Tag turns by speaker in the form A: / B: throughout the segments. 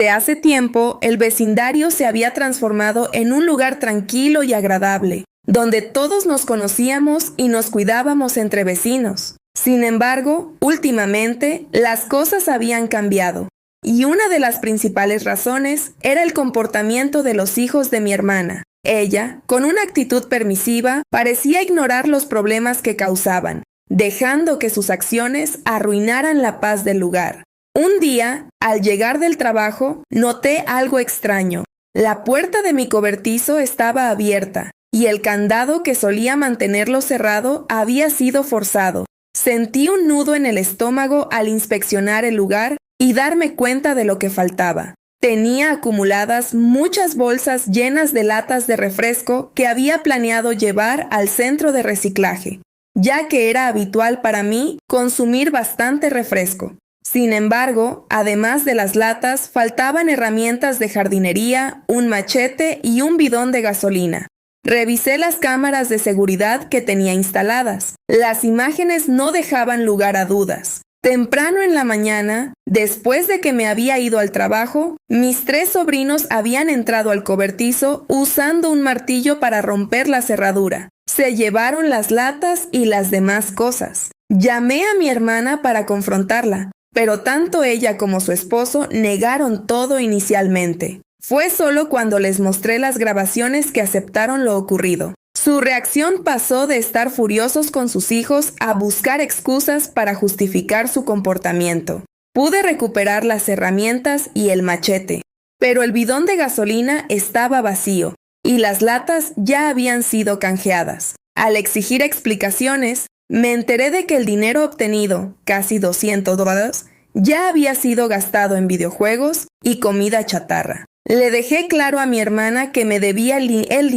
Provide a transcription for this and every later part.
A: De hace tiempo, el vecindario se había transformado en un lugar tranquilo y agradable, donde todos nos conocíamos y nos cuidábamos entre vecinos. Sin embargo, últimamente, las cosas habían cambiado, y una de las principales razones era el comportamiento de los hijos de mi hermana. Ella, con una actitud permisiva, parecía ignorar los problemas que causaban, dejando que sus acciones arruinaran la paz del lugar. Un día, al llegar del trabajo, noté algo extraño. La puerta de mi cobertizo estaba abierta, y el candado que solía mantenerlo cerrado había sido forzado. Sentí un nudo en el estómago al inspeccionar el lugar y darme cuenta de lo que faltaba. Tenía acumuladas muchas bolsas llenas de latas de refresco que había planeado llevar al centro de reciclaje, ya que era habitual para mí consumir bastante refresco. Sin embargo, además de las latas, faltaban herramientas de jardinería, un machete y un bidón de gasolina. Revisé las cámaras de seguridad que tenía instaladas. Las imágenes no dejaban lugar a dudas. Temprano en la mañana, después de que me había ido al trabajo, mis 3 sobrinos habían entrado al cobertizo usando un martillo para romper la cerradura. Se llevaron las latas y las demás cosas. Llamé a mi hermana para confrontarla, pero tanto ella como su esposo negaron todo inicialmente. Fue solo cuando les mostré las grabaciones que aceptaron lo ocurrido. Su reacción pasó de estar furiosos con sus hijos a buscar excusas para justificar su comportamiento. Pude recuperar las herramientas y el machete, pero el bidón de gasolina estaba vacío y las latas ya habían sido canjeadas. Al exigir explicaciones, me enteré de que el dinero obtenido, casi $200, ya había sido gastado en videojuegos y comida chatarra. Le dejé claro a mi hermana que me debía el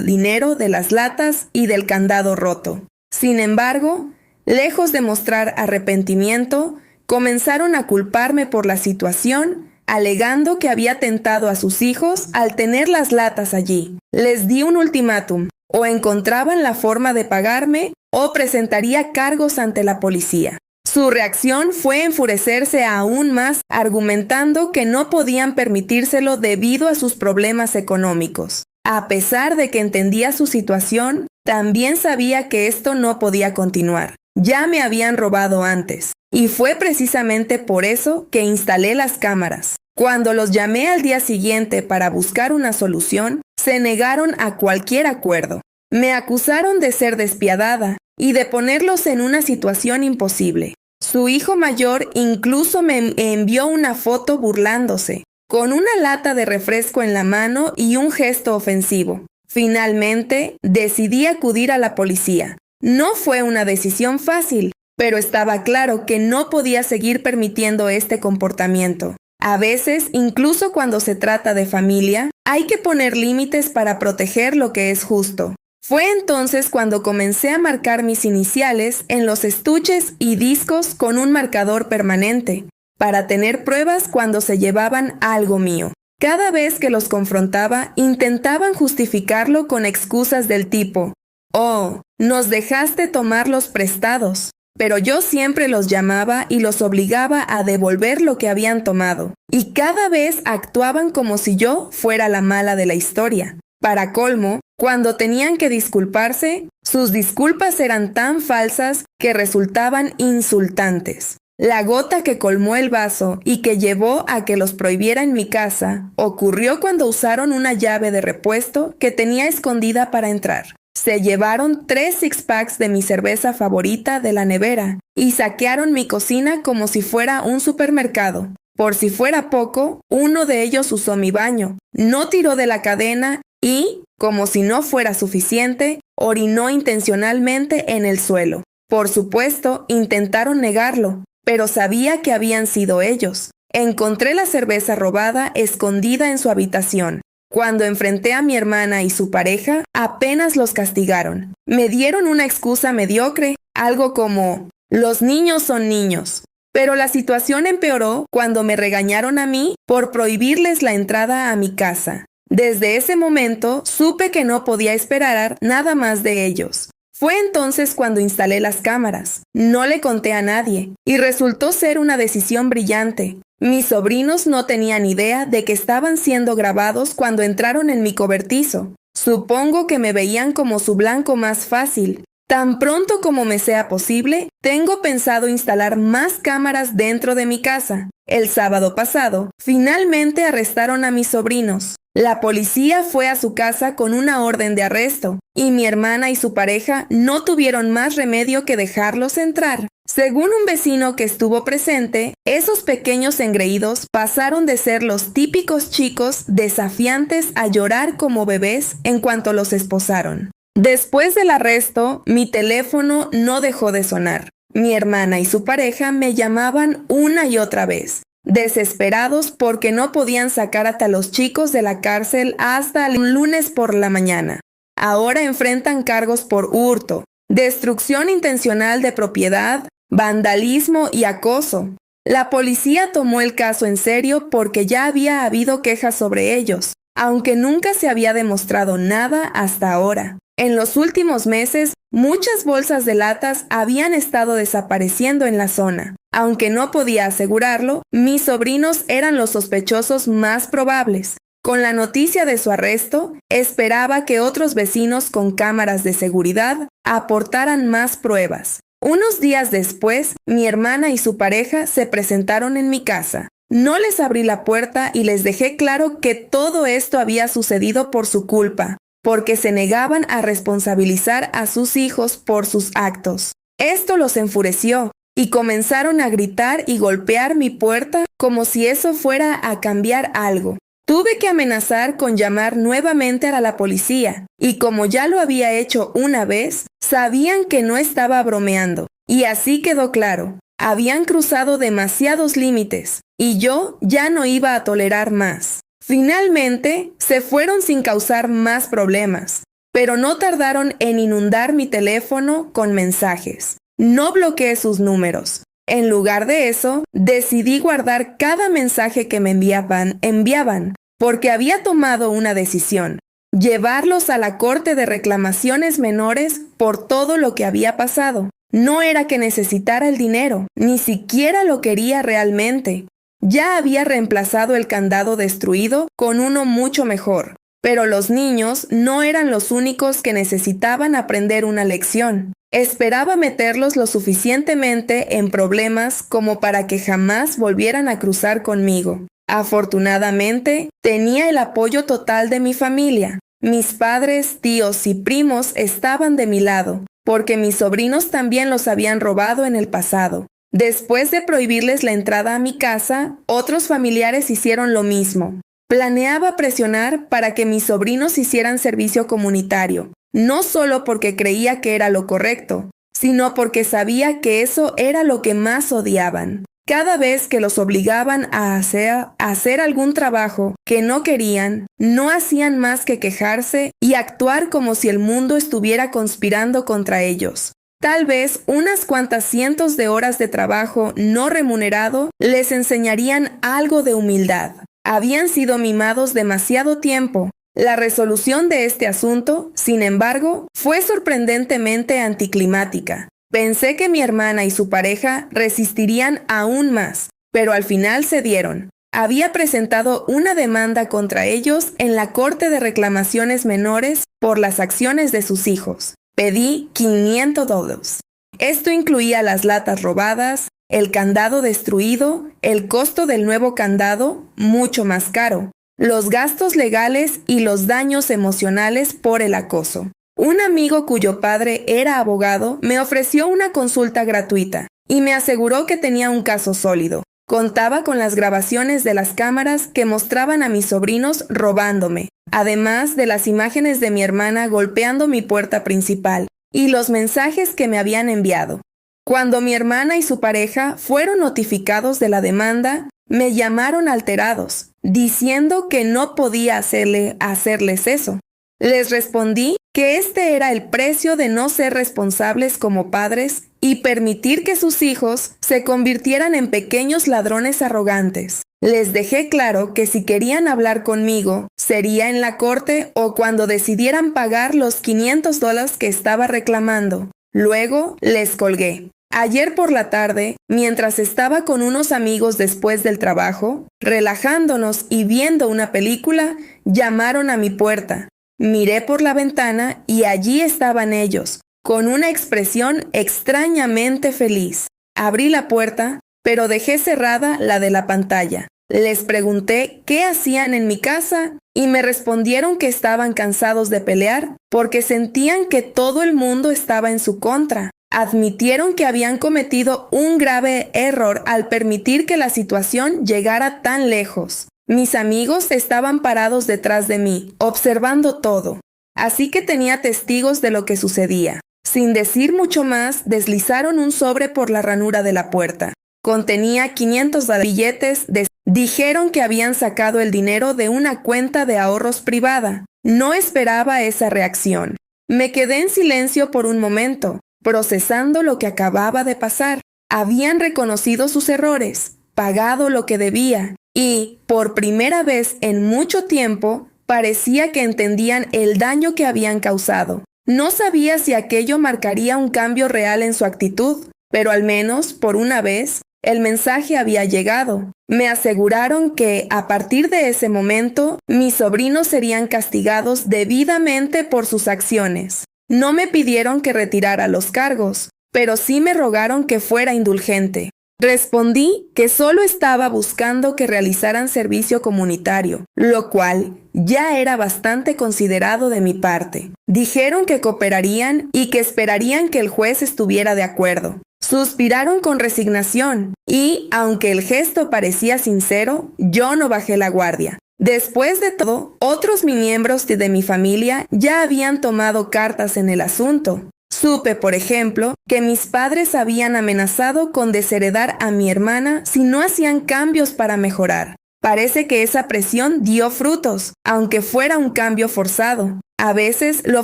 A: dinero de las latas y del candado roto. Sin embargo, lejos de mostrar arrepentimiento, comenzaron a culparme por la situación, alegando que había tentado a sus hijos al tener las latas allí. Les di un ultimátum: o encontraban la forma de pagarme o presentaría cargos ante la policía. Su reacción fue enfurecerse aún más, argumentando que no podían permitírselo debido a sus problemas económicos. A pesar de que entendía su situación, también sabía que esto no podía continuar. Ya me habían robado antes, y fue precisamente por eso que instalé las cámaras. Cuando los llamé al día siguiente para buscar una solución, se negaron a cualquier acuerdo. Me acusaron de ser despiadada y de ponerlos en una situación imposible. Su hijo mayor incluso me envió una foto burlándose, con una lata de refresco en la mano y un gesto ofensivo. Finalmente, decidí acudir a la policía. No fue una decisión fácil, pero estaba claro que no podía seguir permitiendo este comportamiento. A veces, incluso cuando se trata de familia, hay que poner límites para proteger lo que es justo. Fue entonces cuando comencé a marcar mis iniciales en los estuches y discos con un marcador permanente, para tener pruebas cuando se llevaban algo mío. Cada vez que los confrontaba, intentaban justificarlo con excusas del tipo: «Oh, nos dejaste tomar los prestados», pero yo siempre los llamaba y los obligaba a devolver lo que habían tomado, y cada vez actuaban como si yo fuera la mala de la historia. Para colmo, cuando tenían que disculparse, sus disculpas eran tan falsas que resultaban insultantes. La gota que colmó el vaso y que llevó a que los prohibiera en mi casa ocurrió cuando usaron una llave de repuesto que tenía escondida para entrar. Se llevaron 3 six-packs de mi cerveza favorita de la nevera y saquearon mi cocina como si fuera un supermercado. Por si fuera poco, uno de ellos usó mi baño, no tiró de la cadena y, como si no fuera suficiente, orinó intencionalmente en el suelo. Por supuesto, intentaron negarlo, pero sabía que habían sido ellos. Encontré la cerveza robada escondida en su habitación. Cuando enfrenté a mi hermana y su pareja, apenas los castigaron. Me dieron una excusa mediocre, algo como: «Los niños son niños». Pero la situación empeoró cuando me regañaron a mí por prohibirles la entrada a mi casa. Desde ese momento supe que no podía esperar nada más de ellos. Fue entonces cuando instalé las cámaras. No le conté a nadie, y resultó ser una decisión brillante. Mis sobrinos no tenían idea de que estaban siendo grabados cuando entraron en mi cobertizo. Supongo que me veían como su blanco más fácil. Tan pronto como me sea posible, tengo pensado instalar más cámaras dentro de mi casa. El sábado pasado, finalmente arrestaron a mis sobrinos. La policía fue a su casa con una orden de arresto, y mi hermana y su pareja no tuvieron más remedio que dejarlos entrar. Según un vecino que estuvo presente, esos pequeños engreídos pasaron de ser los típicos chicos desafiantes a llorar como bebés en cuanto los esposaron. Después del arresto, mi teléfono no dejó de sonar. Mi hermana y su pareja me llamaban una y otra vez, desesperados porque no podían sacar hasta los chicos de la cárcel hasta el lunes por la mañana. Ahora enfrentan cargos por hurto, destrucción intencional de propiedad, vandalismo y acoso. La policía tomó el caso en serio porque ya había habido quejas sobre ellos, aunque nunca se había demostrado nada hasta ahora. En los últimos meses, muchas bolsas de latas habían estado desapareciendo en la zona. Aunque no podía asegurarlo, mis sobrinos eran los sospechosos más probables. Con la noticia de su arresto, esperaba que otros vecinos con cámaras de seguridad aportaran más pruebas. Unos días después, mi hermana y su pareja se presentaron en mi casa. No les abrí la puerta y les dejé claro que todo esto había sucedido por su culpa, porque se negaban a responsabilizar a sus hijos por sus actos. Esto los enfureció y comenzaron a gritar y golpear mi puerta como si eso fuera a cambiar algo. Tuve que amenazar con llamar nuevamente a la policía, y como ya lo había hecho una vez, sabían que no estaba bromeando. Y así quedó claro, habían cruzado demasiados límites, y yo ya no iba a tolerar más. Finalmente, se fueron sin causar más problemas, pero no tardaron en inundar mi teléfono con mensajes. No bloqueé sus números. En lugar de eso, decidí guardar cada mensaje que me enviaban, porque había tomado una decisión: llevarlos a la Corte de Reclamaciones Menores por todo lo que había pasado. No era que necesitara el dinero, ni siquiera lo quería realmente. Ya había reemplazado el candado destruido con uno mucho mejor, pero los niños no eran los únicos que necesitaban aprender una lección. Esperaba meterlos lo suficientemente en problemas como para que jamás volvieran a cruzar conmigo. Afortunadamente, tenía el apoyo total de mi familia. Mis padres, tíos y primos estaban de mi lado, porque mis sobrinos también los habían robado en el pasado. Después de prohibirles la entrada a mi casa, otros familiares hicieron lo mismo. Planeaba presionar para que mis sobrinos hicieran servicio comunitario, no solo porque creía que era lo correcto, sino porque sabía que eso era lo que más odiaban. Cada vez que los obligaban a hacer algún trabajo que no querían, no hacían más que quejarse y actuar como si el mundo estuviera conspirando contra ellos. Tal vez unas cuantas cientos de horas de trabajo no remunerado les enseñarían algo de humildad. Habían sido mimados demasiado tiempo. La resolución de este asunto, sin embargo, fue sorprendentemente anticlimática. Pensé que mi hermana y su pareja resistirían aún más, pero al final cedieron. Había presentado una demanda contra ellos en la Corte de Reclamaciones Menores por las acciones de sus hijos. Pedí $500. Esto incluía las latas robadas, el candado destruido, el costo del nuevo candado, mucho más caro, los gastos legales y los daños emocionales por el acoso. Un amigo cuyo padre era abogado me ofreció una consulta gratuita y me aseguró que tenía un caso sólido. Contaba con las grabaciones de las cámaras que mostraban a mis sobrinos robándome, además de las imágenes de mi hermana golpeando mi puerta principal y los mensajes que me habían enviado. Cuando mi hermana y su pareja fueron notificados de la demanda, me llamaron alterados, diciendo que no podía hacerles eso. Les respondí que este era el precio de no ser responsables como padres y permitir que sus hijos se convirtieran en pequeños ladrones arrogantes. Les dejé claro que si querían hablar conmigo, sería en la corte o cuando decidieran pagar los $500 que estaba reclamando. Luego les colgué. Ayer por la tarde, mientras estaba con unos amigos después del trabajo, relajándonos y viendo una película, llamaron a mi puerta. Miré por la ventana y allí estaban ellos, con una expresión extrañamente feliz. Abrí la puerta, pero dejé cerrada la de la pantalla. Les pregunté qué hacían en mi casa y me respondieron que estaban cansados de pelear porque sentían que todo el mundo estaba en su contra. Admitieron que habían cometido un grave error al permitir que la situación llegara tan lejos. Mis amigos estaban parados detrás de mí, observando todo, así que tenía testigos de lo que sucedía. Sin decir mucho más, deslizaron un sobre por la ranura de la puerta. Contenía 500 billetes Dijeron que habían sacado el dinero de una cuenta de ahorros privada. No esperaba esa reacción. Me quedé en silencio por un momento, procesando lo que acababa de pasar. Habían reconocido sus errores, pagado lo que debía, y, por primera vez en mucho tiempo, parecía que entendían el daño que habían causado. No sabía si aquello marcaría un cambio real en su actitud, pero al menos, por una vez, el mensaje había llegado. Me aseguraron que, a partir de ese momento, mis sobrinos serían castigados debidamente por sus acciones. No me pidieron que retirara los cargos, pero sí me rogaron que fuera indulgente. Respondí que solo estaba buscando que realizaran servicio comunitario, lo cual ya era bastante considerado de mi parte. Dijeron que cooperarían y que esperarían que el juez estuviera de acuerdo. Suspiraron con resignación y, aunque el gesto parecía sincero, yo no bajé la guardia. Después de todo, otros miembros de mi familia ya habían tomado cartas en el asunto. Supe, por ejemplo, que mis padres habían amenazado con desheredar a mi hermana si no hacían cambios para mejorar. Parece que esa presión dio frutos, aunque fuera un cambio forzado. A veces, lo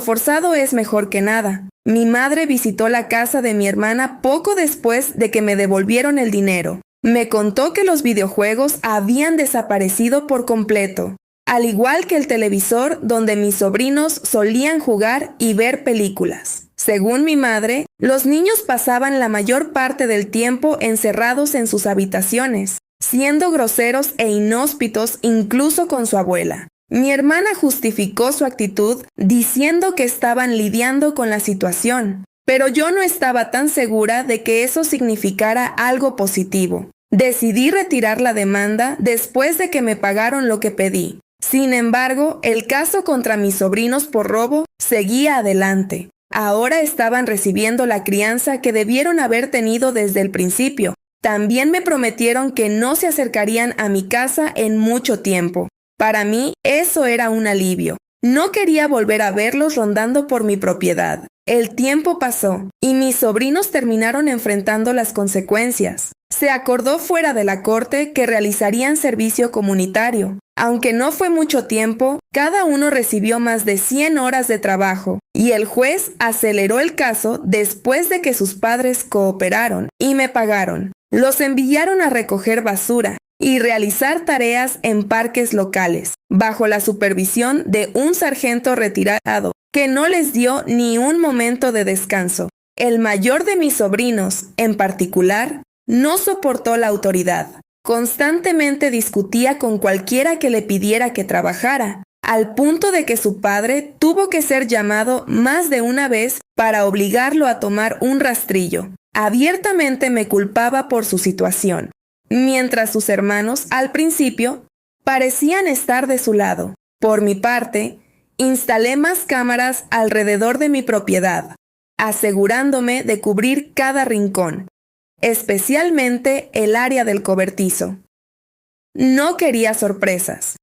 A: forzado es mejor que nada. Mi madre visitó la casa de mi hermana poco después de que me devolvieron el dinero. Me contó que los videojuegos habían desaparecido por completo, al igual que el televisor donde mis sobrinos solían jugar y ver películas. Según mi madre, los niños pasaban la mayor parte del tiempo encerrados en sus habitaciones, siendo groseros e inhóspitos incluso con su abuela. Mi hermana justificó su actitud diciendo que estaban lidiando con la situación, pero yo no estaba tan segura de que eso significara algo positivo. Decidí retirar la demanda después de que me pagaron lo que pedí. Sin embargo, el caso contra mis sobrinos por robo seguía adelante. Ahora estaban recibiendo la crianza que debieron haber tenido desde el principio. También me prometieron que no se acercarían a mi casa en mucho tiempo. Para mí, eso era un alivio. No quería volver a verlos rondando por mi propiedad. El tiempo pasó, y mis sobrinos terminaron enfrentando las consecuencias. Se acordó fuera de la corte que realizarían servicio comunitario. Aunque no fue mucho tiempo, cada uno recibió más de 100 horas de trabajo, y el juez aceleró el caso después de que sus padres cooperaron y me pagaron. Los enviaron a recoger basura y realizar tareas en parques locales, bajo la supervisión de un sargento retirado, que no les dio ni un momento de descanso. El mayor de mis sobrinos, en particular, no soportó la autoridad. Constantemente discutía con cualquiera que le pidiera que trabajara, al punto de que su padre tuvo que ser llamado más de una vez para obligarlo a tomar un rastrillo. Abiertamente me culpaba por su situación, mientras sus hermanos, al principio, parecían estar de su lado. Por mi parte, instalé más cámaras alrededor de mi propiedad, asegurándome de cubrir cada rincón, especialmente el área del cobertizo. No quería sorpresas.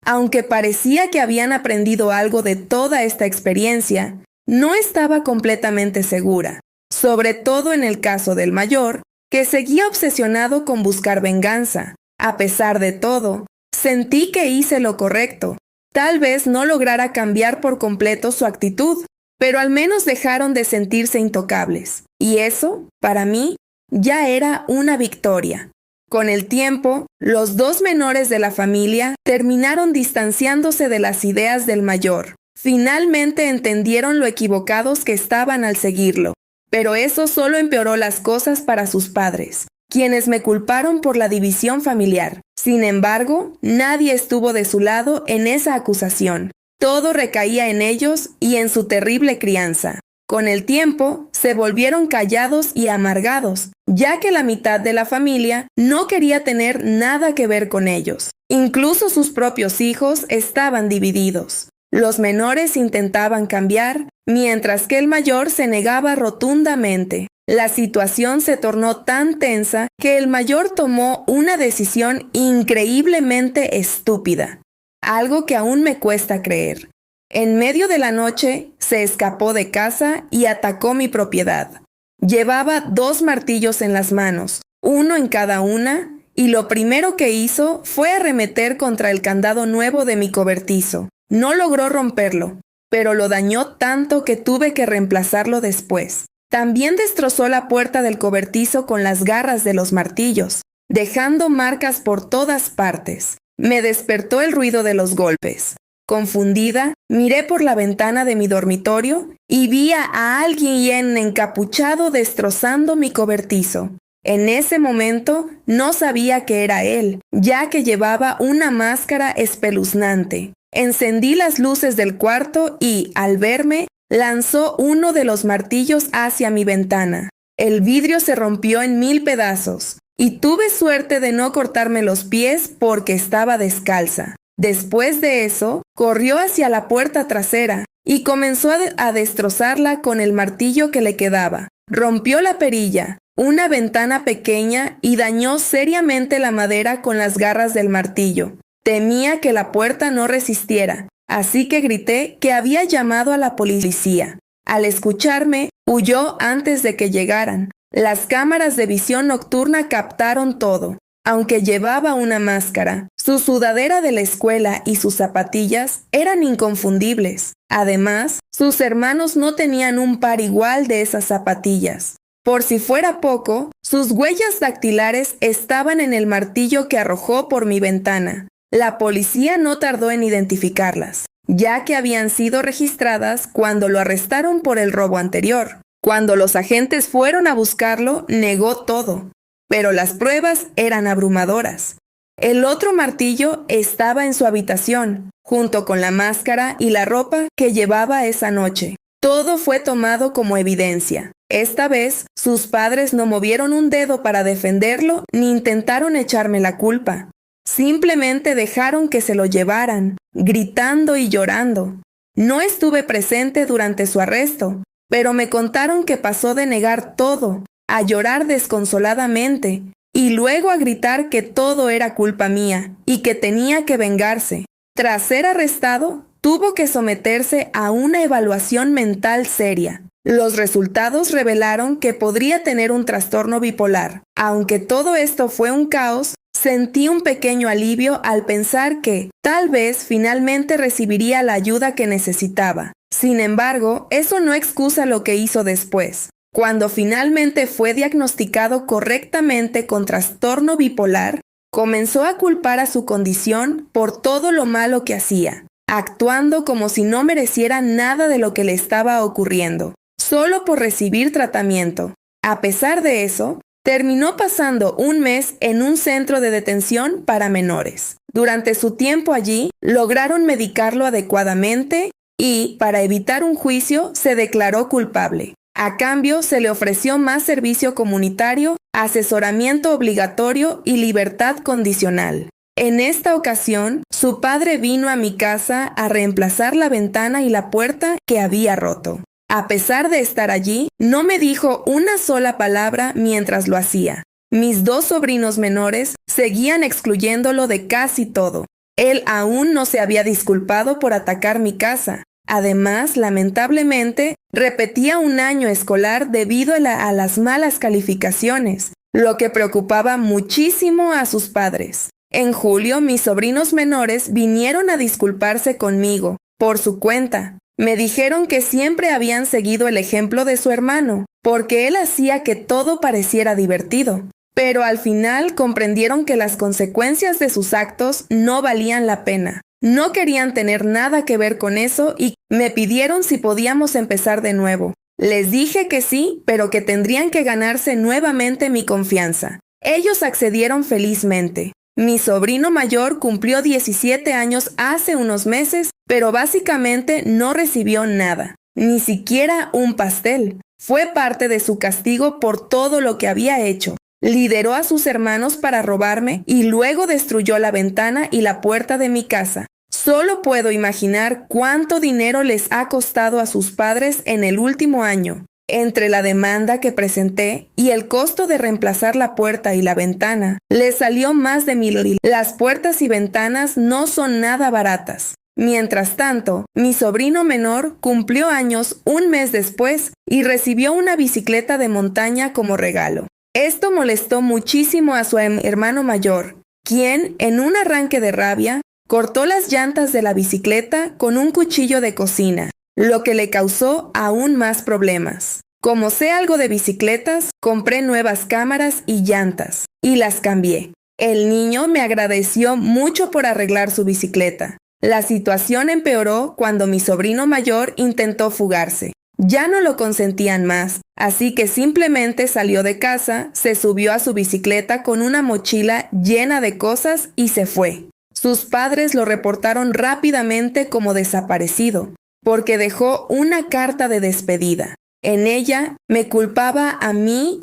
A: Aunque parecía que habían aprendido algo de toda esta experiencia, no estaba completamente segura, sobre todo en el caso del mayor, que seguía obsesionado con buscar venganza. A pesar de todo, sentí que hice lo correcto. Tal vez no lograra cambiar por completo su actitud, pero al menos dejaron de sentirse intocables. Y eso, para mí, ya era una victoria. Con el tiempo, los dos menores de la familia terminaron distanciándose de las ideas del mayor. Finalmente entendieron lo equivocados que estaban al seguirlo. pero eso solo empeoró las cosas para sus padres, quienes me culparon por la división familiar. Sin embargo, nadie estuvo de su lado en esa acusación. Todo recaía en ellos y en su terrible crianza. Con el tiempo, se volvieron callados y amargados, ya que la mitad de la familia no quería tener nada que ver con ellos. Incluso sus propios hijos estaban divididos. Los menores intentaban cambiar, mientras que el mayor se negaba rotundamente. La situación se tornó tan tensa que el mayor tomó una decisión increíblemente estúpida, algo que aún me cuesta creer. En medio de la noche, se escapó de casa y atacó mi propiedad. Llevaba 2 martillos en las manos, uno en cada una, y lo primero que hizo fue arremeter contra el candado nuevo de mi cobertizo. No logró romperlo, pero lo dañó tanto que tuve que reemplazarlo después. También destrozó la puerta del cobertizo con las garras de los martillos, dejando marcas por todas partes. Me despertó el ruido de los golpes. Confundida, miré por la ventana de mi dormitorio y vi a alguien encapuchado destrozando mi cobertizo. En ese momento no sabía que era él, ya que llevaba una máscara espeluznante. Encendí las luces del cuarto y, al verme, lanzó uno de los martillos hacia mi ventana. El vidrio se rompió en 1000 pedazos y tuve suerte de no cortarme los pies porque estaba descalza. Después de eso, corrió hacia la puerta trasera y comenzó a destrozarla con el martillo que le quedaba. Rompió la perilla, una ventana pequeña y dañó seriamente la madera con las garras del martillo. Temía que la puerta no resistiera, así que grité que había llamado a la policía. Al escucharme, huyó antes de que llegaran. Las cámaras de visión nocturna captaron todo. Aunque llevaba una máscara, su sudadera de la escuela y sus zapatillas eran inconfundibles. Además, sus hermanos no tenían un par igual de esas zapatillas. Por si fuera poco, sus huellas dactilares estaban en el martillo que arrojó por mi ventana. La policía no tardó en identificarlas, ya que habían sido registradas cuando lo arrestaron por el robo anterior. Cuando los agentes fueron a buscarlo, negó todo. Pero las pruebas eran abrumadoras. El otro martillo estaba en su habitación, junto con la máscara y la ropa que llevaba esa noche. Todo fue tomado como evidencia. Esta vez, sus padres no movieron un dedo para defenderlo ni intentaron echarme la culpa. Simplemente dejaron que se lo llevaran, gritando y llorando. No estuve presente durante su arresto, pero me contaron que pasó de negar todo, a llorar desconsoladamente, y luego a gritar que todo era culpa mía y que tenía que vengarse. Tras ser arrestado, tuvo que someterse a una evaluación mental seria. Los resultados revelaron que podría tener un trastorno bipolar. Aunque todo esto fue un caos, sentí un pequeño alivio al pensar que, tal vez, finalmente recibiría la ayuda que necesitaba. Sin embargo, eso no excusa lo que hizo después. Cuando finalmente fue diagnosticado correctamente con trastorno bipolar, comenzó a culpar a su condición por todo lo malo que hacía, actuando como si no mereciera nada de lo que le estaba ocurriendo, solo por recibir tratamiento. A pesar de eso, terminó pasando un mes en un centro de detención para menores. Durante su tiempo allí, lograron medicarlo adecuadamente y, para evitar un juicio, se declaró culpable. A cambio, se le ofreció más servicio comunitario, asesoramiento obligatorio y libertad condicional. En esta ocasión, su padre vino a mi casa a reemplazar la ventana y la puerta que había roto. A pesar de estar allí, no me dijo una sola palabra mientras lo hacía. Mis 2 sobrinos menores seguían excluyéndolo de casi todo. Él aún no se había disculpado por atacar mi casa. Además, lamentablemente, repetía un año escolar debido a las malas calificaciones, lo que preocupaba muchísimo a sus padres. En julio, mis sobrinos menores vinieron a disculparse conmigo, por su cuenta. Me dijeron que siempre habían seguido el ejemplo de su hermano, porque él hacía que todo pareciera divertido. Pero al final comprendieron que las consecuencias de sus actos no valían la pena. No querían tener nada que ver con eso y me pidieron si podíamos empezar de nuevo. Les dije que sí, pero que tendrían que ganarse nuevamente mi confianza. Ellos accedieron felizmente. Mi sobrino mayor cumplió 17 años hace unos meses, pero básicamente no recibió nada, ni siquiera un pastel. Fue parte de su castigo por todo lo que había hecho. Lideró a sus hermanos para robarme y luego destruyó la ventana y la puerta de mi casa. Solo puedo imaginar cuánto dinero les ha costado a sus padres en el último año. Entre la demanda que presenté y el costo de reemplazar la puerta y la ventana, les salió más de $1,000. Las puertas y ventanas no son nada baratas. Mientras tanto, mi sobrino menor cumplió años un mes después y recibió una bicicleta de montaña como regalo. Esto molestó muchísimo a su hermano mayor, quien, en un arranque de rabia, cortó las llantas de la bicicleta con un cuchillo de cocina, lo que le causó aún más problemas. Como sé algo de bicicletas, compré nuevas cámaras y llantas, y las cambié. El niño me agradeció mucho por arreglar su bicicleta. La situación empeoró cuando mi sobrino mayor intentó fugarse. Ya no lo consentían más, así que simplemente salió de casa, se subió a su bicicleta con una mochila llena de cosas y se fue. Sus padres lo reportaron rápidamente como desaparecido, porque dejó una carta de despedida. En ella me culpaba a mí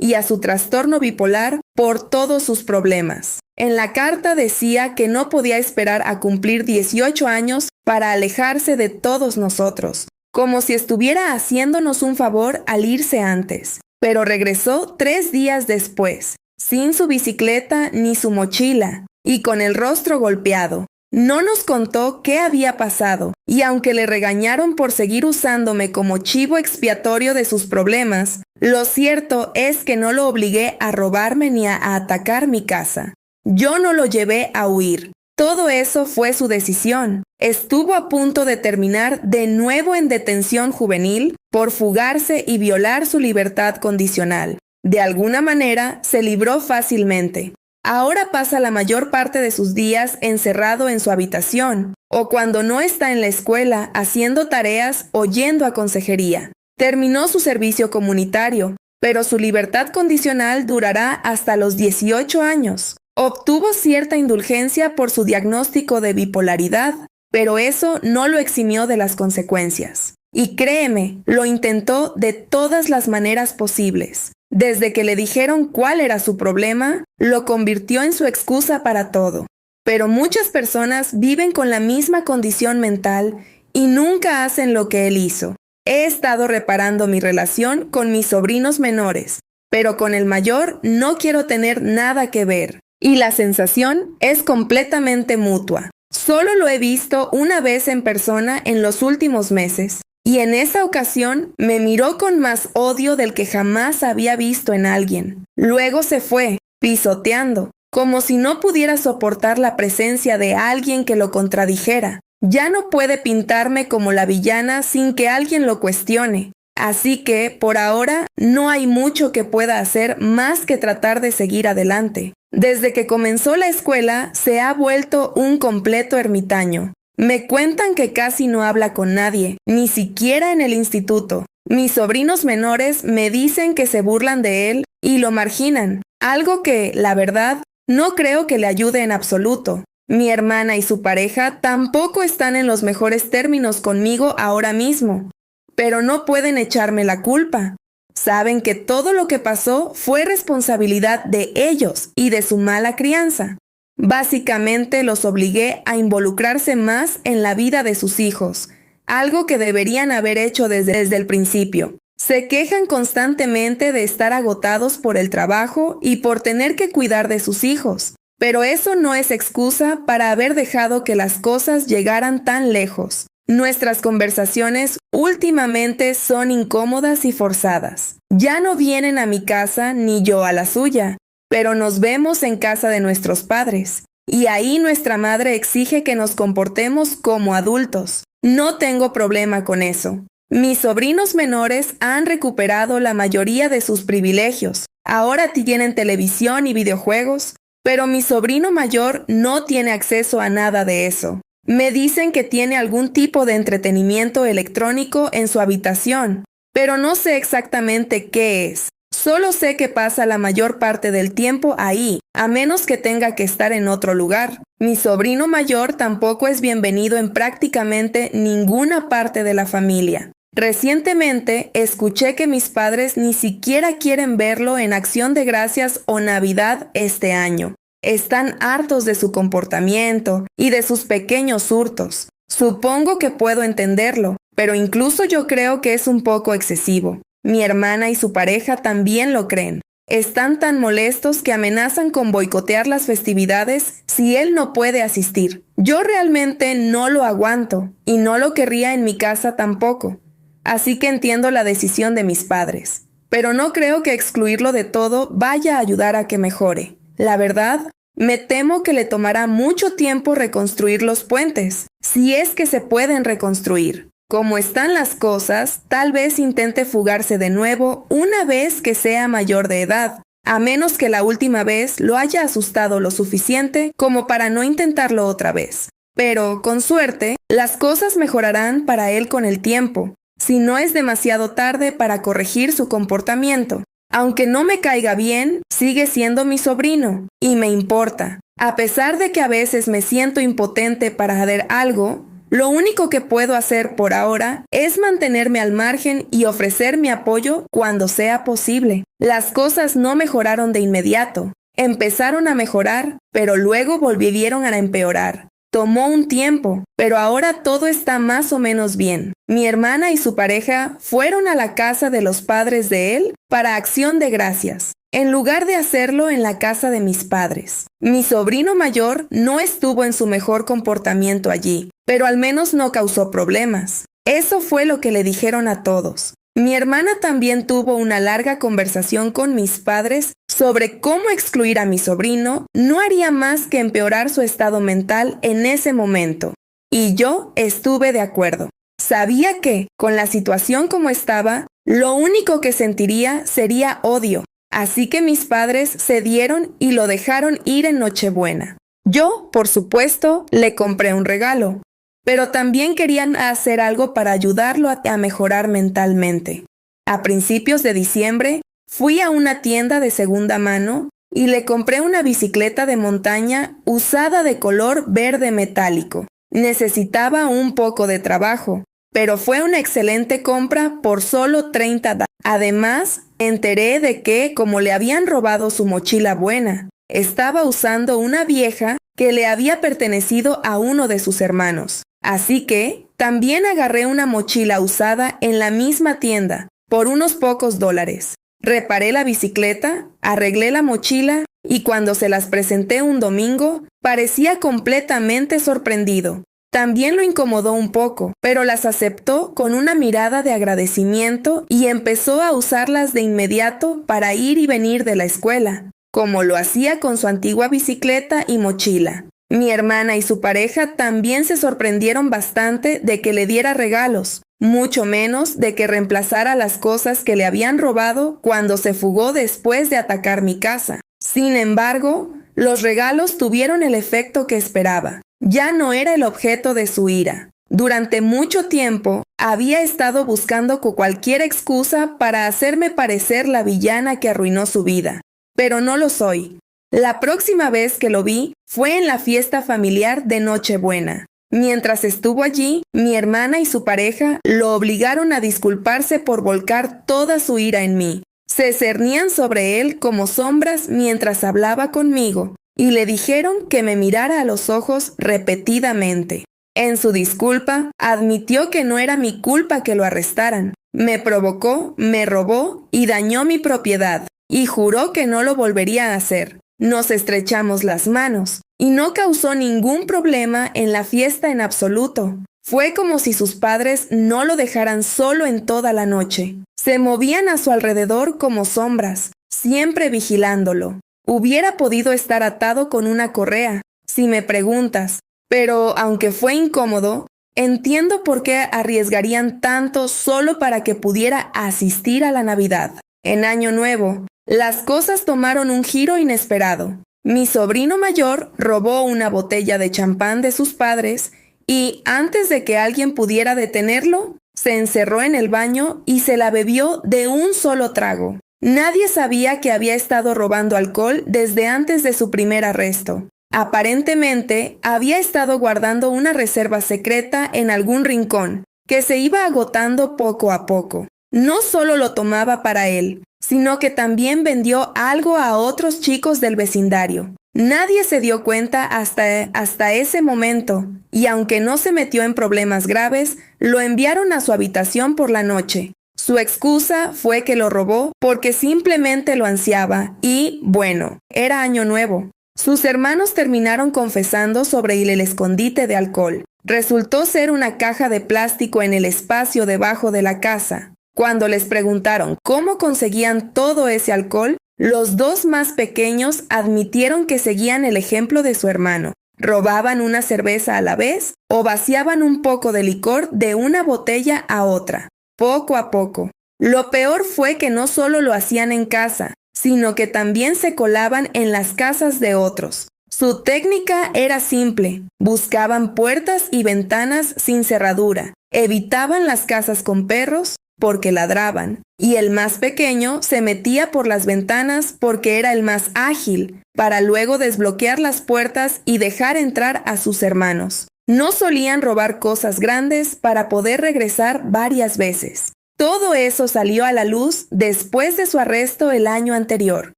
A: y a su trastorno bipolar por todos sus problemas. En la carta decía que no podía esperar a cumplir 18 años para alejarse de todos nosotros, como si estuviera haciéndonos un favor al irse antes. Pero regresó 3 días después, sin su bicicleta ni su mochila, y con el rostro golpeado. No nos contó qué había pasado, y aunque le regañaron por seguir usándome como chivo expiatorio de sus problemas, lo cierto es que no lo obligué a robarme ni a atacar mi casa. Yo no lo llevé a huir. Todo eso fue su decisión. Estuvo a punto de terminar de nuevo en detención juvenil por fugarse y violar su libertad condicional. De alguna manera, se libró fácilmente. Ahora pasa la mayor parte de sus días encerrado en su habitación, o cuando no está en la escuela haciendo tareas o yendo a consejería. Terminó su servicio comunitario, pero su libertad condicional durará hasta los 18 años. Obtuvo cierta indulgencia por su diagnóstico de bipolaridad, pero eso no lo eximió de las consecuencias. Y créeme, lo intentó de todas las maneras posibles. Desde que le dijeron cuál era su problema, lo convirtió en su excusa para todo. Pero muchas personas viven con la misma condición mental y nunca hacen lo que él hizo. He estado reparando mi relación con mis sobrinos menores, pero con el mayor no quiero tener nada que ver. Y la sensación es completamente mutua. Solo lo he visto una vez en persona en los últimos meses. Y en esa ocasión me miró con más odio del que jamás había visto en alguien. Luego se fue, pisoteando, como si no pudiera soportar la presencia de alguien que lo contradijera. Ya no puede pintarme como la villana sin que alguien lo cuestione. Así que, por ahora, no hay mucho que pueda hacer más que tratar de seguir adelante. Desde que comenzó la escuela, se ha vuelto un completo ermitaño. Me cuentan que casi no habla con nadie, ni siquiera en el instituto. Mis sobrinos menores me dicen que se burlan de él y lo marginan, algo que, la verdad, no creo que le ayude en absoluto. Mi hermana y su pareja tampoco están en los mejores términos conmigo ahora mismo, pero no pueden echarme la culpa. Saben que todo lo que pasó fue responsabilidad de ellos y de su mala crianza. Básicamente los obligué a involucrarse más en la vida de sus hijos, algo que deberían haber hecho desde el principio. Se quejan constantemente de estar agotados por el trabajo y por tener que cuidar de sus hijos, pero eso no es excusa para haber dejado que las cosas llegaran tan lejos. Nuestras conversaciones últimamente son incómodas y forzadas. Ya no vienen a mi casa ni yo a la suya, pero nos vemos en casa de nuestros padres, y ahí nuestra madre exige que nos comportemos como adultos. No tengo problema con eso. Mis sobrinos menores han recuperado la mayoría de sus privilegios. Ahora tienen televisión y videojuegos, pero mi sobrino mayor no tiene acceso a nada de eso. Me dicen que tiene algún tipo de entretenimiento electrónico en su habitación, pero no sé exactamente qué es. Solo sé que pasa la mayor parte del tiempo ahí, a menos que tenga que estar en otro lugar. Mi sobrino mayor tampoco es bienvenido en prácticamente ninguna parte de la familia. Recientemente escuché que mis padres ni siquiera quieren verlo en Acción de Gracias o Navidad este año. Están hartos de su comportamiento y de sus pequeños hurtos. Supongo que puedo entenderlo, pero incluso yo creo que es un poco excesivo. Mi hermana y su pareja también lo creen. Están tan molestos que amenazan con boicotear las festividades si él no puede asistir. Yo realmente no lo aguanto y no lo querría en mi casa tampoco. Así que entiendo la decisión de mis padres. Pero no creo que excluirlo de todo vaya a ayudar a que mejore. La verdad, me temo que le tomará mucho tiempo reconstruir los puentes, si es que se pueden reconstruir. Como están las cosas, tal vez intente fugarse de nuevo una vez que sea mayor de edad, a menos que la última vez lo haya asustado lo suficiente como para no intentarlo otra vez. Pero, con suerte, las cosas mejorarán para él con el tiempo, si no es demasiado tarde para corregir su comportamiento. Aunque no me caiga bien, sigue siendo mi sobrino, y me importa. A pesar de que a veces me siento impotente para hacer algo, lo único que puedo hacer por ahora es mantenerme al margen y ofrecer mi apoyo cuando sea posible. Las cosas no mejoraron de inmediato. Empezaron a mejorar, pero luego volvieron a empeorar. Tomó un tiempo, pero ahora todo está más o menos bien. Mi hermana y su pareja fueron a la casa de los padres de él para Acción de Gracias, en lugar de hacerlo en la casa de mis padres. Mi sobrino mayor no estuvo en su mejor comportamiento allí, pero al menos no causó problemas. Eso fue lo que le dijeron a todos. Mi hermana también tuvo una larga conversación con mis padres sobre cómo excluir a mi sobrino no haría más que empeorar su estado mental en ese momento. Y yo estuve de acuerdo. Sabía que, con la situación como estaba, lo único que sentiría sería odio. Así que mis padres cedieron y lo dejaron ir en Nochebuena. Yo, por supuesto, le compré un regalo, pero también querían hacer algo para ayudarlo a mejorar mentalmente. A principios de diciembre, fui a una tienda de segunda mano y le compré una bicicleta de montaña usada de color verde metálico. Necesitaba un poco de trabajo, pero fue una excelente compra por solo $30. Además, enteré de que, como le habían robado su mochila buena, estaba usando una vieja que le había pertenecido a uno de sus hermanos. Así que, también agarré una mochila usada en la misma tienda, por unos pocos $. Reparé la bicicleta, arreglé la mochila y cuando se las presenté un domingo, parecía completamente sorprendido. También lo incomodó un poco, pero las aceptó con una mirada de agradecimiento y empezó a usarlas de inmediato para ir y venir de la escuela, como lo hacía con su antigua bicicleta y mochila. Mi hermana y su pareja también se sorprendieron bastante de que le diera regalos, mucho menos de que reemplazara las cosas que le habían robado cuando se fugó después de atacar mi casa. Sin embargo, los regalos tuvieron el efecto que esperaba. Ya no era el objeto de su ira. Durante mucho tiempo, había estado buscando cualquier excusa para hacerme parecer la villana que arruinó su vida. Pero no lo soy. La próxima vez que lo vi fue en la fiesta familiar de Nochebuena. Mientras estuvo allí, mi hermana y su pareja lo obligaron a disculparse por volcar toda su ira en mí. Se cernían sobre él como sombras mientras hablaba conmigo y le dijeron que me mirara a los ojos repetidamente. En su disculpa, admitió que no era mi culpa que lo arrestaran. Me provocó, me robó y dañó mi propiedad, y juró que no lo volvería a hacer. Nos estrechamos las manos, y no causó ningún problema en la fiesta en absoluto. Fue como si sus padres no lo dejaran solo en toda la noche. Se movían a su alrededor como sombras, siempre vigilándolo. Hubiera podido estar atado con una correa, si me preguntas, pero aunque fue incómodo, entiendo por qué arriesgarían tanto solo para que pudiera asistir a la Navidad. En Año Nuevo, las cosas tomaron un giro inesperado. Mi sobrino mayor robó una botella de champán de sus padres y, antes de que alguien pudiera detenerlo, se encerró en el baño y se la bebió de un solo trago. Nadie sabía que había estado robando alcohol desde antes de su primer arresto. Aparentemente, había estado guardando una reserva secreta en algún rincón, que se iba agotando poco a poco. No solo lo tomaba para él, sino que también vendió algo a otros chicos del vecindario. Nadie se dio cuenta hasta ese momento, y aunque no se metió en problemas graves, lo enviaron a su habitación por la noche. Su excusa fue que lo robó porque simplemente lo ansiaba y, bueno, era año nuevo. Sus hermanos terminaron confesando sobre el escondite de alcohol. Resultó ser una caja de plástico en el espacio debajo de la casa. Cuando les preguntaron cómo conseguían todo ese alcohol, los dos más pequeños admitieron que seguían el ejemplo de su hermano. Robaban una cerveza a la vez o vaciaban un poco de licor de una botella a otra, poco a poco. Lo peor fue que no solo lo hacían en casa, sino que también se colaban en las casas de otros. Su técnica era simple: buscaban puertas y ventanas sin cerradura, evitaban las casas con perros porque ladraban, y el más pequeño se metía por las ventanas porque era el más ágil, para luego desbloquear las puertas y dejar entrar a sus hermanos. No solían robar cosas grandes para poder regresar varias veces. Todo eso salió a la luz después de su arresto el año anterior.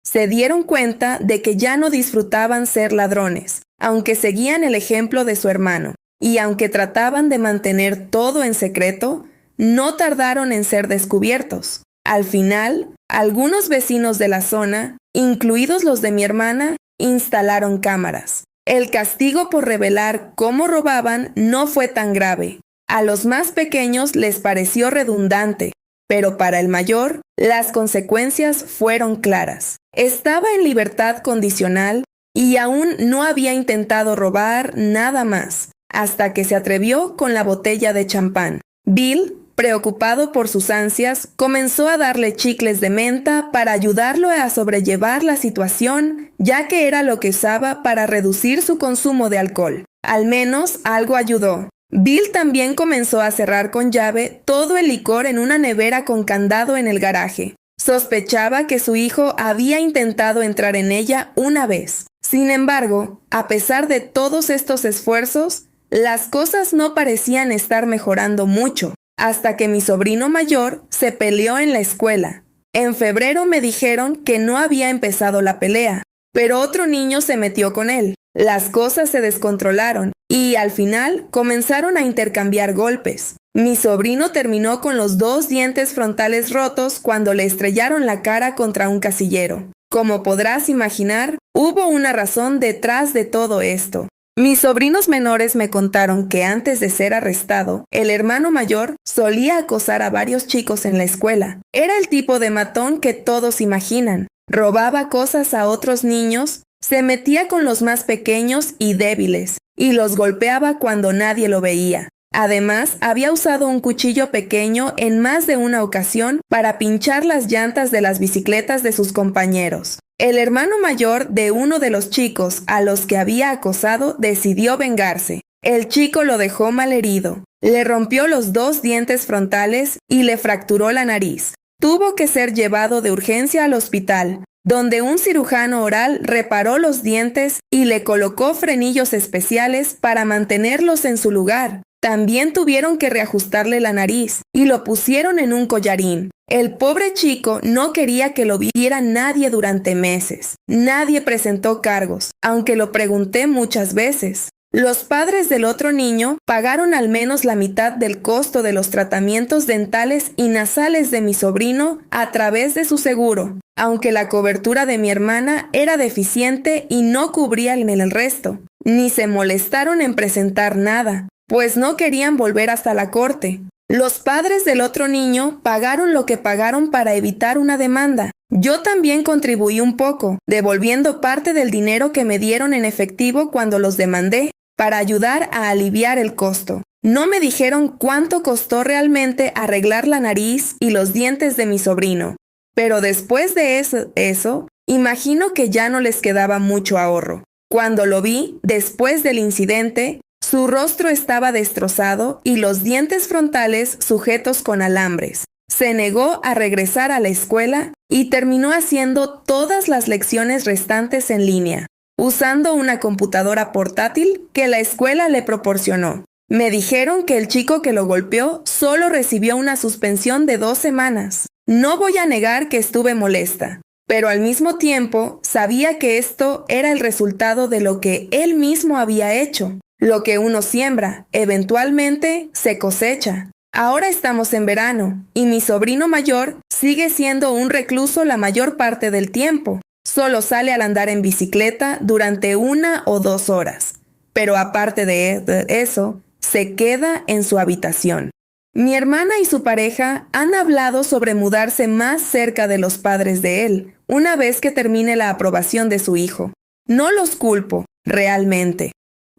A: Se dieron cuenta de que ya no disfrutaban ser ladrones, aunque seguían el ejemplo de su hermano, y aunque trataban de mantener todo en secreto, no tardaron en ser descubiertos. Al final, algunos vecinos de la zona, incluidos los de mi hermana, instalaron cámaras. El castigo por revelar cómo robaban no fue tan grave. A los más pequeños les pareció redundante, pero para el mayor, las consecuencias fueron claras. Estaba en libertad condicional y aún no había intentado robar nada más, hasta que se atrevió con la botella de champán. Bill, preocupado por sus ansias, comenzó a darle chicles de menta para ayudarlo a sobrellevar la situación, ya que era lo que usaba para reducir su consumo de alcohol. Al menos algo ayudó. Bill también comenzó a cerrar con llave todo el licor en una nevera con candado en el garaje. Sospechaba que su hijo había intentado entrar en ella una vez. Sin embargo, a pesar de todos estos esfuerzos, las cosas no parecían estar mejorando mucho, hasta que mi sobrino mayor se peleó en la escuela. En febrero me dijeron que no había empezado la pelea, pero otro niño se metió con él. Las cosas se descontrolaron y al final comenzaron a intercambiar golpes. Mi sobrino terminó con los 2 dientes frontales rotos cuando le estrellaron la cara contra un casillero. Como podrás imaginar, hubo una razón detrás de todo esto. Mis sobrinos menores me contaron que antes de ser arrestado, el hermano mayor solía acosar a varios chicos en la escuela. Era el tipo de matón que todos imaginan. Robaba cosas a otros niños, se metía con los más pequeños y débiles, y los golpeaba cuando nadie lo veía. Además, había usado un cuchillo pequeño en más de una ocasión para pinchar las llantas de las bicicletas de sus compañeros. El hermano mayor de uno de los chicos a los que había acosado decidió vengarse. El chico lo dejó malherido, le rompió los 2 dientes frontales y le fracturó la nariz. Tuvo que ser llevado de urgencia al hospital, donde un cirujano oral reparó los dientes y le colocó frenillos especiales para mantenerlos en su lugar. También tuvieron que reajustarle la nariz y lo pusieron en un collarín. El pobre chico no quería que lo viera nadie durante meses. Nadie presentó cargos, aunque lo pregunté muchas veces. Los padres del otro niño pagaron al menos la mitad del costo de los tratamientos dentales y nasales de mi sobrino a través de su seguro, aunque la cobertura de mi hermana era deficiente y no cubría el resto. Ni se molestaron en presentar nada, pues no querían volver hasta la corte. Los padres del otro niño pagaron lo que pagaron para evitar una demanda. Yo también contribuí un poco, devolviendo parte del dinero que me dieron en efectivo cuando los demandé, para ayudar a aliviar el costo. No me dijeron cuánto costó realmente arreglar la nariz y los dientes de mi sobrino, pero después de eso, imagino que ya no les quedaba mucho ahorro. Cuando lo vi, después del incidente, Su rostro estaba destrozado y los dientes frontales sujetos con alambres. Se negó a regresar a la escuela y terminó haciendo todas las lecciones restantes en línea, usando una computadora portátil que la escuela le proporcionó. Me dijeron que el chico que lo golpeó solo recibió una suspensión de 2 semanas. No voy a negar que estuve molesta, pero al mismo tiempo sabía que esto era el resultado de lo que él mismo había hecho. Lo que uno siembra, eventualmente se cosecha. Ahora estamos en verano, y mi sobrino mayor sigue siendo un recluso la mayor parte del tiempo. Solo sale al andar en bicicleta durante 1 o 2 horas. Pero aparte de eso, se queda en su habitación. Mi hermana y su pareja han hablado sobre mudarse más cerca de los padres de él, una vez que termine la aprobación de su hijo. No los culpo, realmente.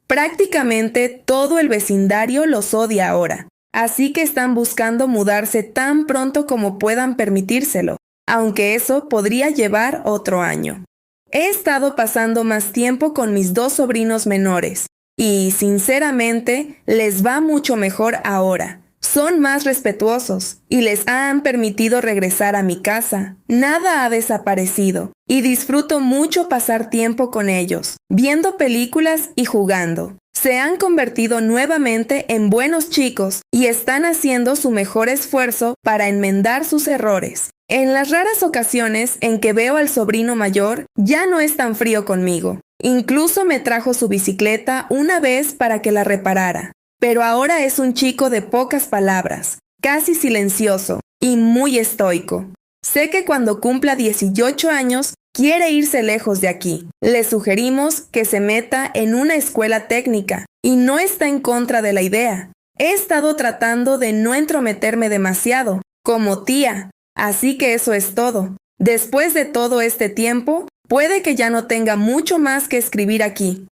A: Prácticamente todo el vecindario los odia ahora, así que están buscando mudarse tan pronto como puedan permitírselo, aunque eso podría llevar otro año. He estado pasando más tiempo con mis 2 sobrinos menores, y sinceramente les va mucho mejor ahora. Son más respetuosos y les han permitido regresar a mi casa. Nada ha desaparecido y disfruto mucho pasar tiempo con ellos, viendo películas y jugando. Se han convertido nuevamente en buenos chicos y están haciendo su mejor esfuerzo para enmendar sus errores. En las raras ocasiones en que veo al sobrino mayor, ya no es tan frío conmigo. Incluso me trajo su bicicleta una vez para que la reparara. Pero ahora es un chico de pocas palabras, casi silencioso y muy estoico. Sé que cuando cumpla 18 años, quiere irse lejos de aquí. Le sugerimos que se meta en una escuela técnica y no está en contra de la idea. He estado tratando de no entrometerme demasiado, como tía, así que eso es todo. Después de todo este tiempo, puede que ya no tenga mucho más que escribir aquí.